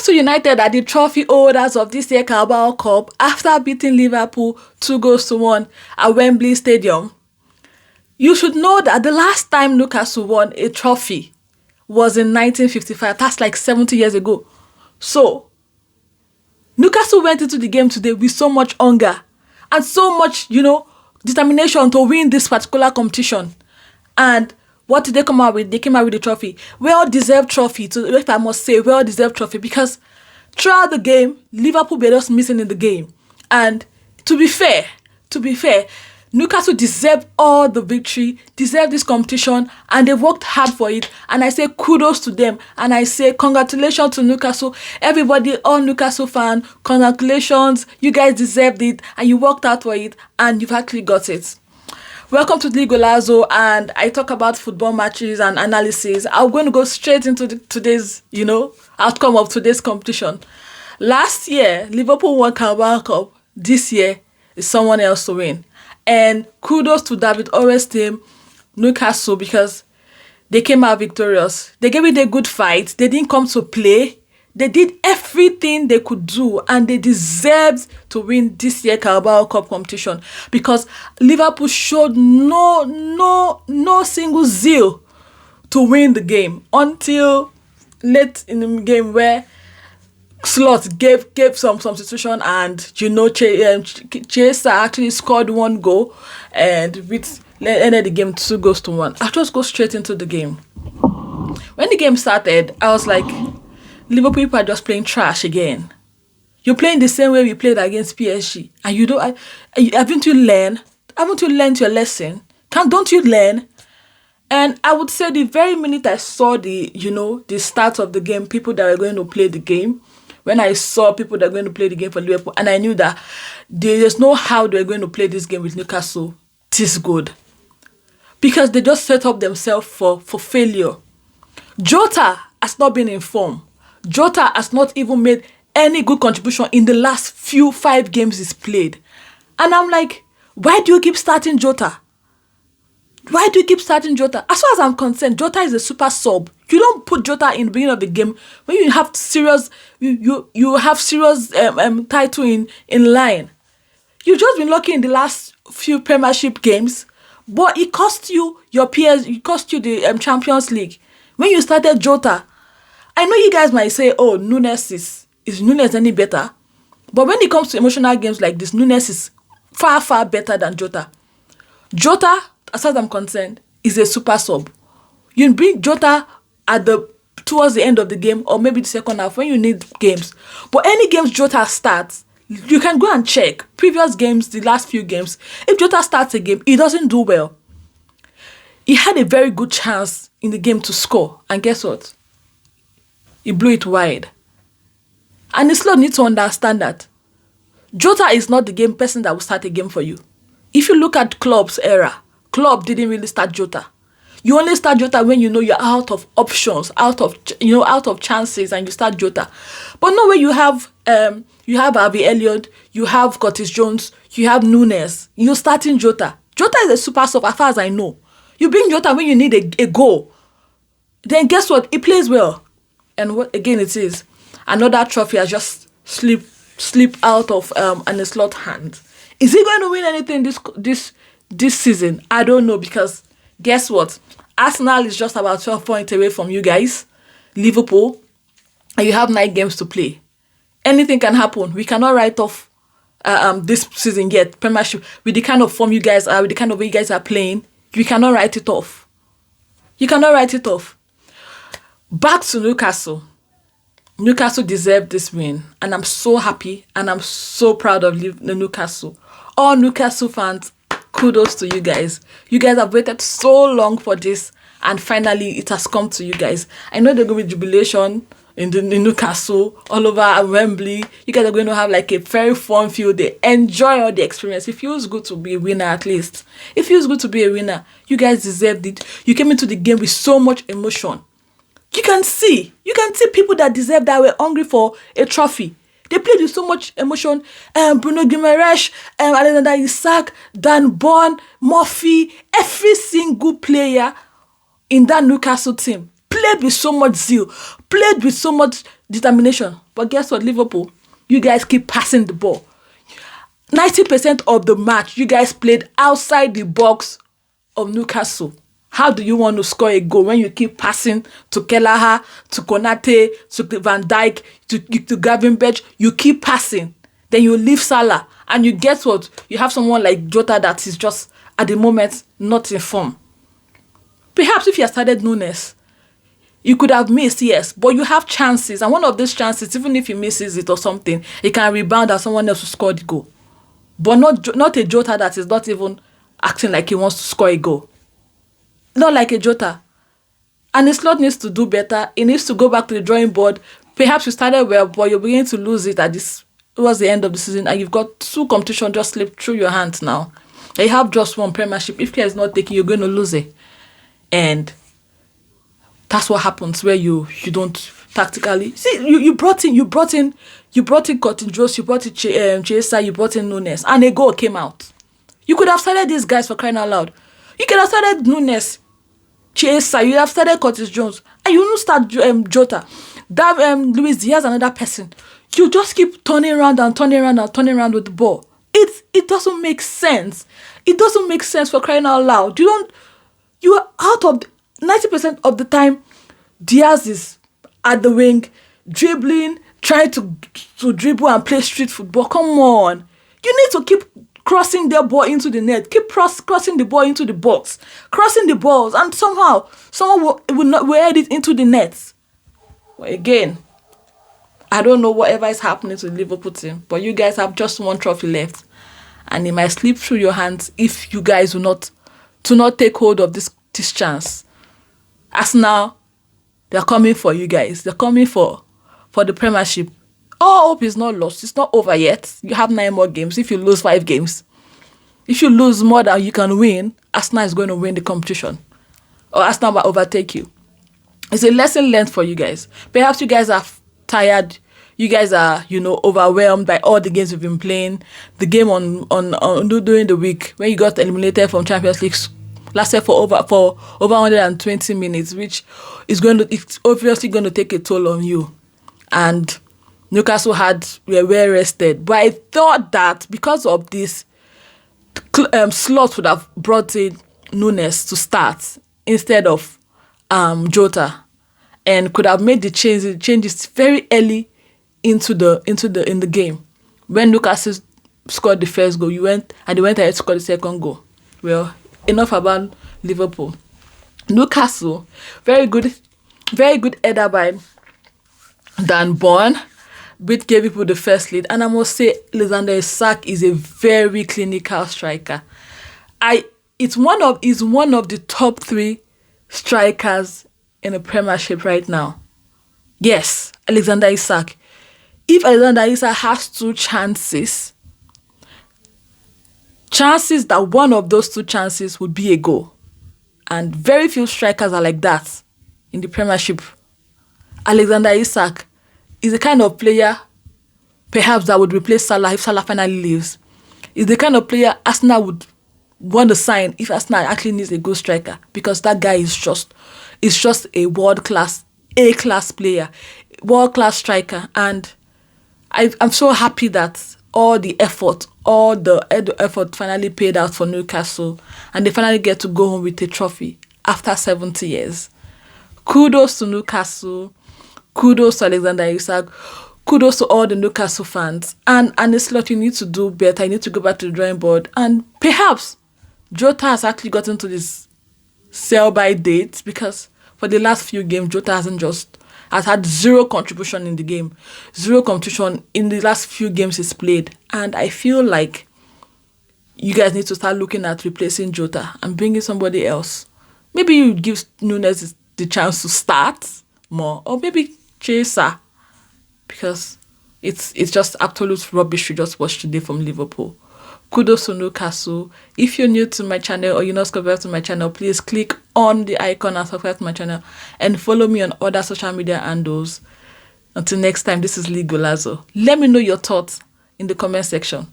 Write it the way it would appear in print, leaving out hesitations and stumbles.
Newcastle United are the trophy holders of this year's Carabao Cup after beating Liverpool 2-1 at Wembley Stadium. You should know that the last time Newcastle won a trophy was in 1955. That's like 70 years ago. So, Newcastle went into the game today with so much hunger and so much, determination to win this particular competition. And what did they come out with? They came out with a trophy. Well-deserved trophy, if I must say, well-deserved trophy, because throughout the game, Liverpool were just missing in the game. And to be fair, Newcastle deserved all the victory, deserved this competition, and they worked hard for it. And I say kudos to them. And I say congratulations to Newcastle. Everybody, all Newcastle fans, congratulations. You guys deserved it, and you worked hard for it, and you've actually got it. Welcome to Ligolazo, and I talk about football matches and analysis. I'm going to go straight into today's, outcome of today's competition. Last year, Liverpool won Carabao Cup. This year, is someone else to win. And kudos to David Orr's team, Newcastle, because they came out victorious. They gave it a good fight. They didn't come to play. They did everything they could do, and they deserved to win this year's Carabao Cup competition because Liverpool showed no single zeal to win the game until late in the game where Slot gave some substitution, and Chesa actually scored one goal and ended the game 2-1. I'll just go straight into the game. When the game started, I was like, Liverpool people are just playing trash again. You're playing the same way we played against PSG, and you don't. Haven't you learned? Haven't you learned your lesson? Don't you learn? And I would say the very minute I saw the start of the game, people that were going to play the game. When I saw people that were going to play the game for Liverpool, and I knew that there's no how they're going to play this game with Newcastle this good, because they just set up themselves for failure. Jota has not been in form. Jota has not even made any good contribution in the last 5 games he's played. And I'm like, why do you keep starting Jota? Why do you keep starting Jota? As far as I'm concerned, Jota is a super sub. You don't put Jota in the beginning of the game when you have serious title in line. You've just been lucky in the last few Premiership games, but it cost you your peers. It cost you the Champions League when you started Jota. I know you guys might say, "Oh, Nunes is Nunes any better?" But when it comes to emotional games like this, Nunes is far better than Jota. Jota, as far as I'm concerned, is a super sub. You bring Jota towards the end of the game, or maybe the second half when you need games. But any games Jota starts, you can go and check previous games, the last few games. If Jota starts a game, he doesn't do well. He had a very good chance in the game to score, and guess what? He blew it wide. And the Slot needs to understand that Jota is not the game person that will start a game for you. If you look at Klopp's era, Klopp didn't really start Jota. You only start Jota when you know you're out of options, out of chances, and you start Jota. But no way you have Harvey Elliott, you have Curtis Jones, you have Nunes. You're starting Jota. Jota is a super sub as far as I know. You bring Jota when you need a goal. Then guess what? He plays well. And what again it is, another trophy has just slip out of Arne Slot's hand. Is he going to win anything this season? I don't know, because guess what? Arsenal is just about 12 points away from you guys, Liverpool, and you have 9 games to play. Anything can happen. We cannot write off this season yet. Premiership, with the kind of form you guys are, with the kind of way you guys are playing, you cannot write it off. You cannot write it off. Back to Newcastle. Newcastle deserved this win, and I'm so happy and I'm so proud of Newcastle. All Newcastle fans, kudos to you guys. You guys have waited so long for this, and finally it has come to you guys. I know there's going to be jubilation in Newcastle, all over Wembley. You guys are going to have like a very fun field day. Enjoy all the experience. It feels good to be a winner, at least. It feels good to be a winner. You guys deserved it. You came into the game with so much emotion. You can see people that deserve that were hungry for a trophy. They played with so much emotion. Bruno Guimaraes, Alexander Isak, Dan Burn, Murphy, every single player in that Newcastle team played with so much zeal, played with so much determination. But guess what, Liverpool? You guys keep passing the ball. 90% of the match, you guys played outside the box of Newcastle. How do you want to score a goal when you keep passing to Kelleher, to Konate, to Van Dijk, to Gravenberch? You keep passing. Then you leave Salah. And you get what? You have someone like Jota that is just, at the moment, not in form. Perhaps if you had started Nunes, you could have missed, yes. But you have chances. And one of these chances, even if he misses it or something, he can rebound and someone else will score the goal. But not a Jota that is not even acting like he wants to score a goal. Not like a Jota. And the slot needs to do better. It needs to go back to the drawing board. Perhaps you started well, but you're beginning to lose it towards the end of the season, and you've got 2 competitions just slipped through your hands now. You have just 1 Premiership. If care is not taken, you're going to lose it. And that's what happens where you don't tactically see. You brought in Curtin Jones, you brought in Chiesa, you brought in Nunes, and a goal came out. You could have started these guys, for crying out loud. You could have started Nunes, Chiesa, you have started Curtis Jones, and you don't start Jota. Luis Diaz, another person. You just keep turning around with the ball. It doesn't make sense. It doesn't make sense, for crying out loud. You are out of 90% of the time. Diaz is at the wing, dribbling, trying to dribble and play street football. Come on. You need to keep crossing the ball into the net. Keep crossing the ball into the box. Crossing the balls. And somehow, someone will head it into the net. Well, again, I don't know whatever is happening to the Liverpool team. But you guys have just 1 trophy left. And it might slip through your hands if you guys do not take hold of this chance. As now, they're coming for you guys. They're coming for the Premiership. All hope is not lost. It's not over yet. You have 9 more games. If you lose 5 games, if you lose more than you can win, Arsenal is going to win the competition. Or Arsenal will overtake you. It's a lesson learned for you guys. Perhaps you guys are tired. You guys are, overwhelmed by all the games you've been playing. The game on during the week when you got eliminated from Champions League lasted for over 120 minutes, which is it's obviously going to take a toll on you. And Newcastle were well rested. But I thought that because of this, slot would have brought in Nunes to start instead of Jota, and could have made the changes very early in the game. When Newcastle scored the first goal, they went ahead to score the second goal. Well, enough about Liverpool. Newcastle, very good header by Dan Burn, which gave people the first lead. And I must say, Alexander Isak is a very clinical striker. He's one of the top 3 strikers in the Premiership right now. Yes, Alexander Isak. If Alexander Isak has 2 chances that one of those 2 chances would be a goal. And very few strikers are like that in the Premiership. Alexander Isak is the kind of player perhaps that would replace Salah if Salah finally leaves. Is the kind of player Arsenal would want to sign if Arsenal actually needs a good striker, because that guy is just a world-class, A-class player, world-class striker. And I'm so happy that all the effort finally paid out for Newcastle, and they finally get to go home with a trophy after 70 years. Kudos to Newcastle. Kudos to Alexander Isak. Kudos to all the Newcastle fans. And it's like you need to do better. You need to go back to the drawing board. And perhaps Jota has actually gotten to this sell-by date, because for the last few games, Jota has had 0 contribution in the game. 0 contribution in the last few games he's played. And I feel like you guys need to start looking at replacing Jota and bringing somebody else. Maybe you give Nunes the chance to start more, or maybe Chiesa, because it's just absolute rubbish we just watched today from Liverpool. Kudos to Newcastle. If you're new to my channel or you're not subscribed to my channel, please click on the icon and subscribe to my channel, and follow me on other social media handles. Until next time, this is Lee Golazo. Let me know your thoughts in the comment section.